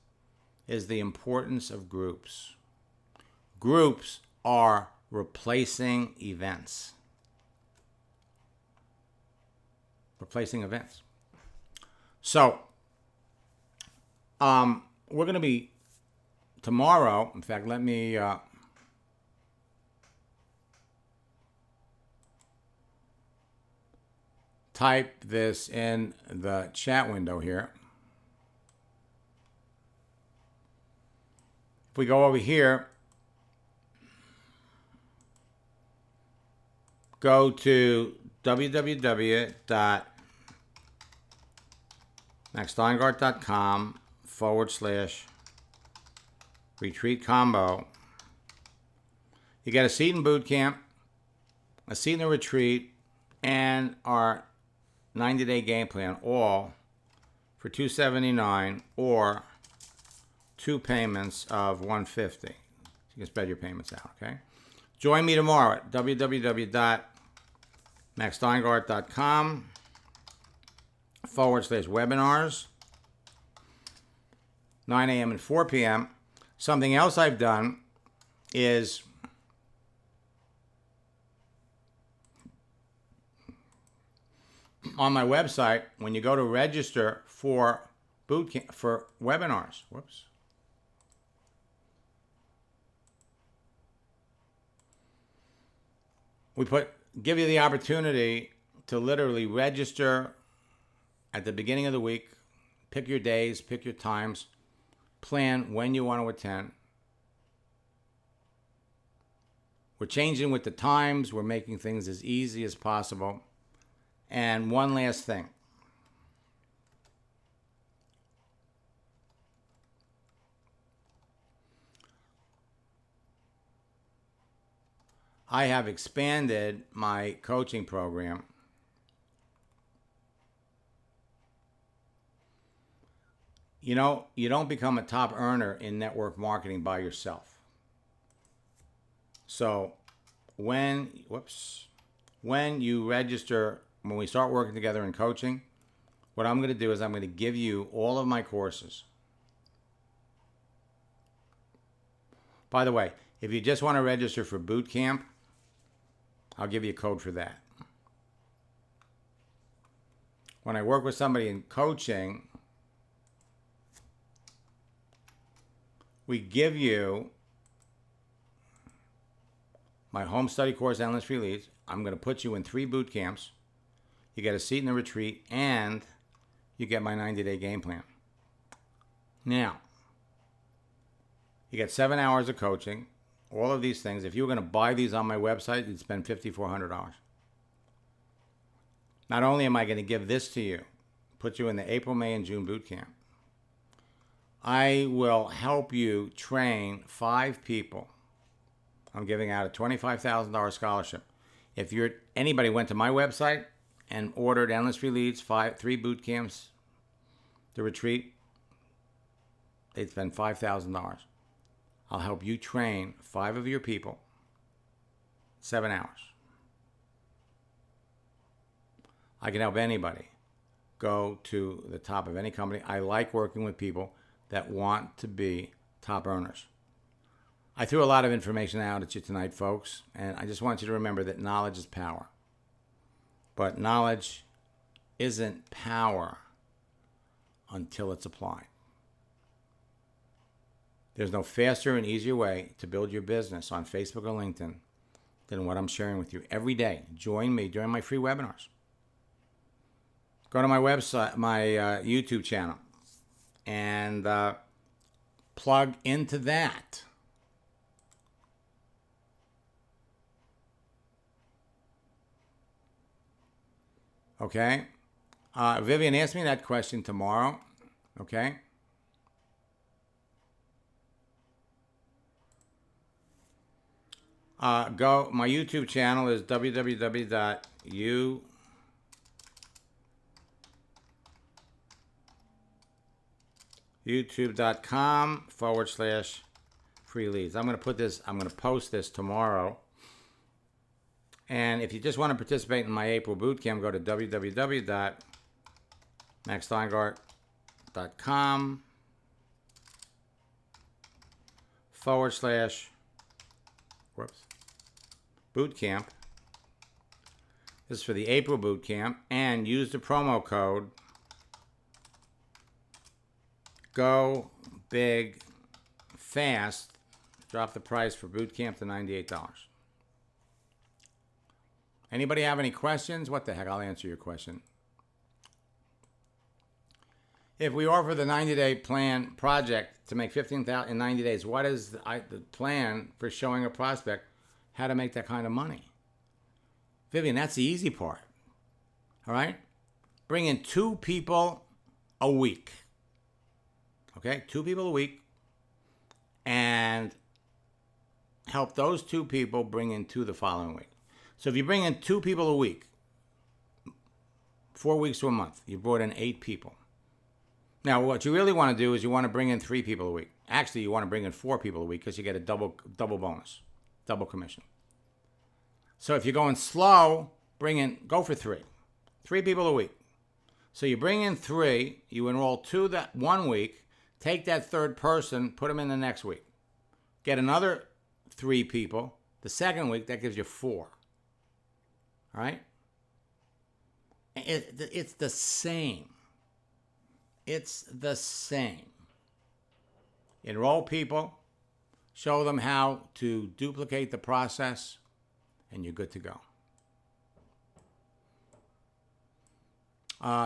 is the importance of groups. Groups are replacing events. Replacing events. So, we're going to be tomorrow. In fact, let me type this in the chat window here. If we go over here, go to www.maxsteingart.com/retreat combo. You get a seat in boot camp, a seat in the retreat, and our 90-day game plan, all for $279 or 2 payments of $150. You can spread your payments out, okay? Join me tomorrow at www.maxsteingart.com/webinars, 9 a.m. and 4 p.m. Something else I've done is on my website, when you go to register for boot camp, for webinars, give you the opportunity to literally register at the beginning of the week, pick your days, pick your times, plan when you want to attend. We're changing with the times. We're making things as easy as possible. And one last thing. I have expanded my coaching program. You know, you don't become a top earner in network marketing by yourself. So when you register, when we start working together in coaching, what I'm going to do is I'm going to give you all of my courses. By the way, if you just want to register for boot camp, I'll give you a code for that. When I work with somebody in coaching, we give you my home study course, Endless Free Leads. I'm going to put you in 3 boot camps. You get a seat in the retreat, and you get my 90-day game plan. Now, you get 7 hours of coaching, all of these things. If you were going to buy these on my website, you'd spend $5,400. Not only am I going to give this to you, put you in the April, May, and June boot camp, I will help you train 5 people. I'm giving out a $25,000 scholarship. If anybody went to my website and ordered Endless Free Leads, 3 boot camps, the retreat, they'd spend $5,000. I'll help you train 5 of your people, 7 hours. I can help anybody go to the top of any company. I like working with people that want to be top earners. I threw a lot of information out at you tonight, folks, and I just want you to remember that knowledge is power. But knowledge isn't power until it's applied. There's no faster and easier way to build your business on Facebook or LinkedIn than what I'm sharing with you every day. Join me during my free webinars. Go to my website, my YouTube channel, and plug into that. Okay? Vivian, ask me that question tomorrow. Okay? My YouTube channel is youtube.com/free leads. I'm going to post this tomorrow. And if you just want to participate in my April bootcamp, go to www.maxsteingart.com/bootcamp. This is for the April bootcamp, and use the promo code Go Big Fast. Drop the price for bootcamp to $98. Anybody have any questions? What the heck? I'll answer your question. If we offer the 90-day plan project to make $15,000 in 90 days, what is the plan for showing a prospect how to make that kind of money? Vivian, that's the easy part. All right? Bring in 2 people a week. Okay? 2 people a week. And help those 2 people bring in 2 the following week. So if you bring in 2 people a week, 4 weeks to a month, you brought in 8 people. Now, what you really want to do is you want to bring in 3 people a week. Actually, you want to bring in 4 people a week because you get a double bonus, double commission. So if you're going slow, go for 3. 3 people a week. So you bring in 3, you enroll 2 that 1 week, take that 3rd person, put them in the next week. Get another 3 people the second week, that gives you 4. All right? It's the same. It's the same. Enroll people, show them how to duplicate the process, and you're good to go.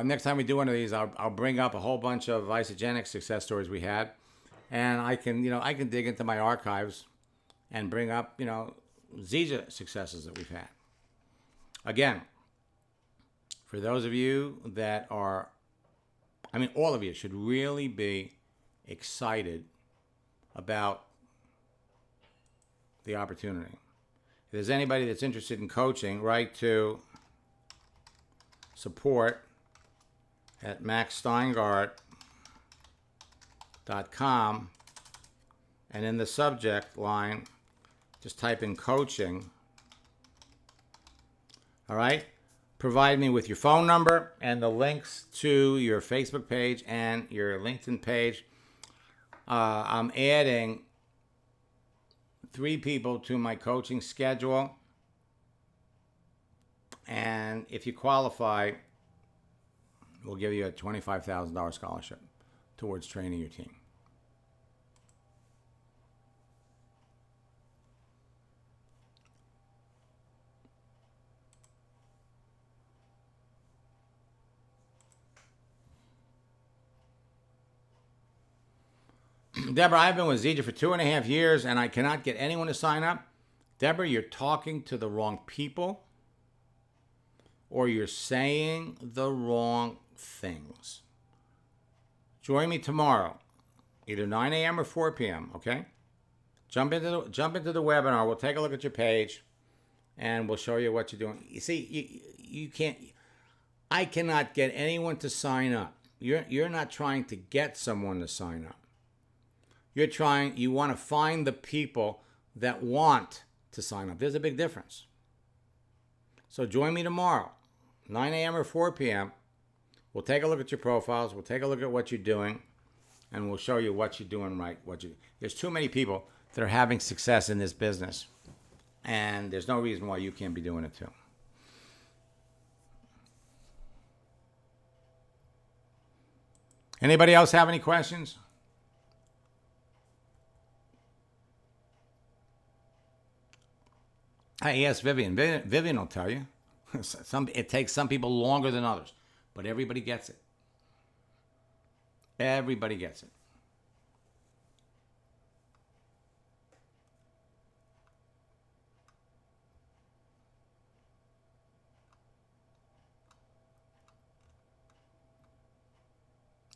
Next time we do one of these, I'll bring up a whole bunch of Isagenix success stories we had, and I can dig into my archives and bring up, Zija successes that we've had. Again, for those of you that are, all of you should really be excited about the opportunity. If there's anybody that's interested in coaching, write to support@maxsteingart.com, and in the subject line, just type in coaching. All right? Provide me with your phone number and the links to your Facebook page and your LinkedIn page. I'm adding 3 people to my coaching schedule. And if you qualify, we'll give you a $25,000 scholarship towards training your team. Deborah, I've been with Zija for 2.5 years and I cannot get anyone to sign up. Deborah, you're talking to the wrong people or you're saying the wrong things. Join me tomorrow, either 9 a.m. or 4 p.m., okay? Jump into the webinar. We'll take a look at your page and we'll show you what you're doing. You see, you can't, I cannot get anyone to sign up. You're not trying to get someone to sign up. You want to find the people that want to sign up. There's a big difference. So join me tomorrow, 9 a.m. or 4 p.m. We'll take a look at your profiles. We'll take a look at what you're doing, and we'll show you what you're doing right. There's too many people that are having success in this business, and there's no reason why you can't be doing it too. Anybody else have any questions? I asked Vivian. Vivian will tell you. It takes some people longer than others, but everybody gets it. Everybody gets it.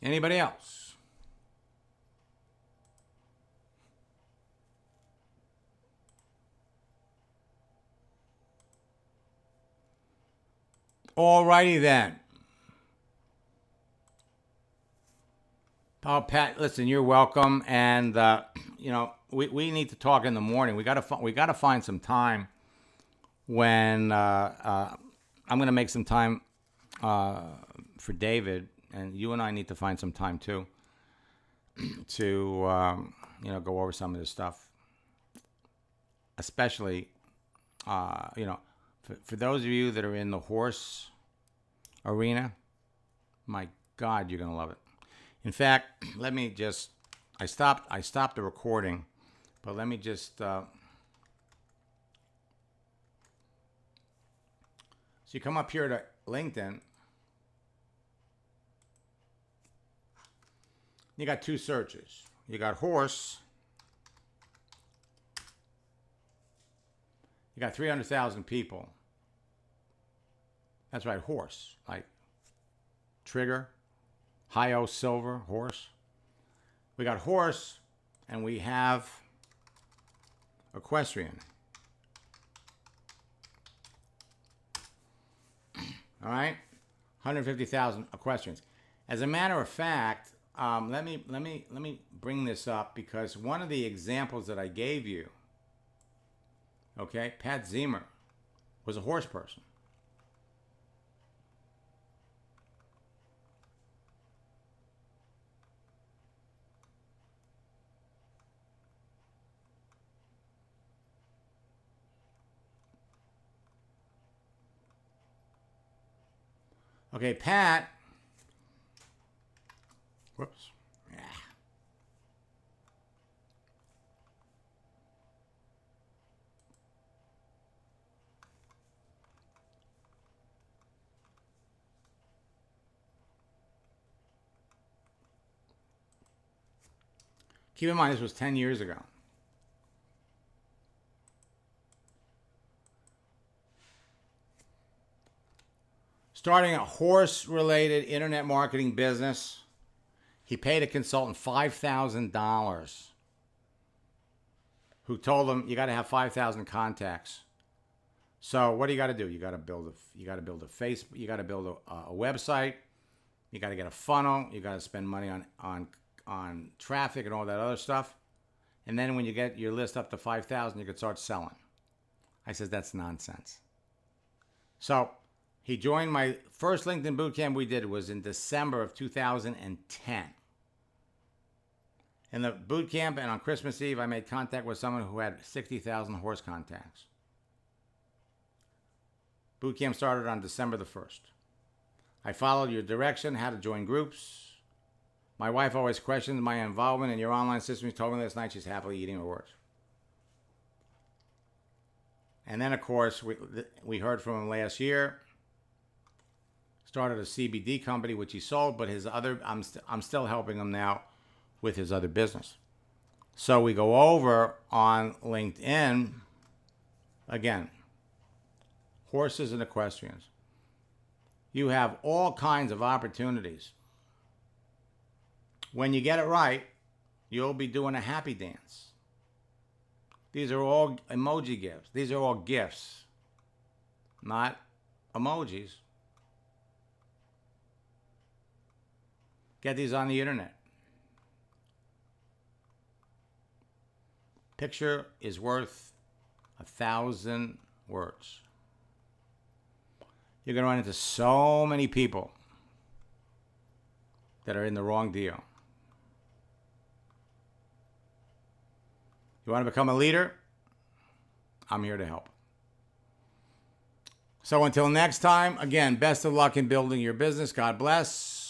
Anybody else? Alrighty then. Oh, Pat, listen, you're welcome, and we need to talk in the morning. We gotta find some time when I'm gonna make some time for David, and you and I need to find some time too to go over some of this stuff, especially For those of you that are in the horse arena, my God, you're going to love it. In fact, let me just, I stopped the recording, but let me just, so you come up here to LinkedIn, you got two searches. You got horse, you got 300,000 people. That's right, horse, like trigger, Hi-O silver, horse. We got horse, and we have equestrian. All right, 150,000 equestrians. As a matter of fact, let me bring this up because one of the examples that I gave you, okay, Pat Zemer was a horse person. Okay, Pat. Whoops. Yeah. Keep in mind, this was 10 years ago. Starting a horse-related internet marketing business, he paid a consultant $5,000 who told him you got to have 5,000 contacts. So what do you got to do? You got to build a Facebook, you got to build a website, you got to get a funnel, you got to spend money on traffic and all that other stuff. And then when you get your list up to 5,000, you can start selling. I said, that's nonsense. So he joined my first LinkedIn bootcamp we did was in December of 2010. In the bootcamp and on Christmas Eve, I made contact with someone who had 60,000 horse contacts. Boot camp started on December the 1st. I followed your direction, how to join groups. My wife always questions my involvement in your online system. She told me last night she's happily eating her words. And then, of course, we heard from him last year. Started a CBD company, which he sold, but I'm still helping him now with his other business. So we go over on LinkedIn, again, horses and equestrians. You have all kinds of opportunities. When you get it right, you'll be doing a happy dance. These are all emoji gifts. These are all gifts, not emojis. Get these on the internet. Picture is worth 1,000 words. You're going to run into so many people that are in the wrong deal. You want to become a leader? I'm here to help. So until next time, again, best of luck in building your business. God bless.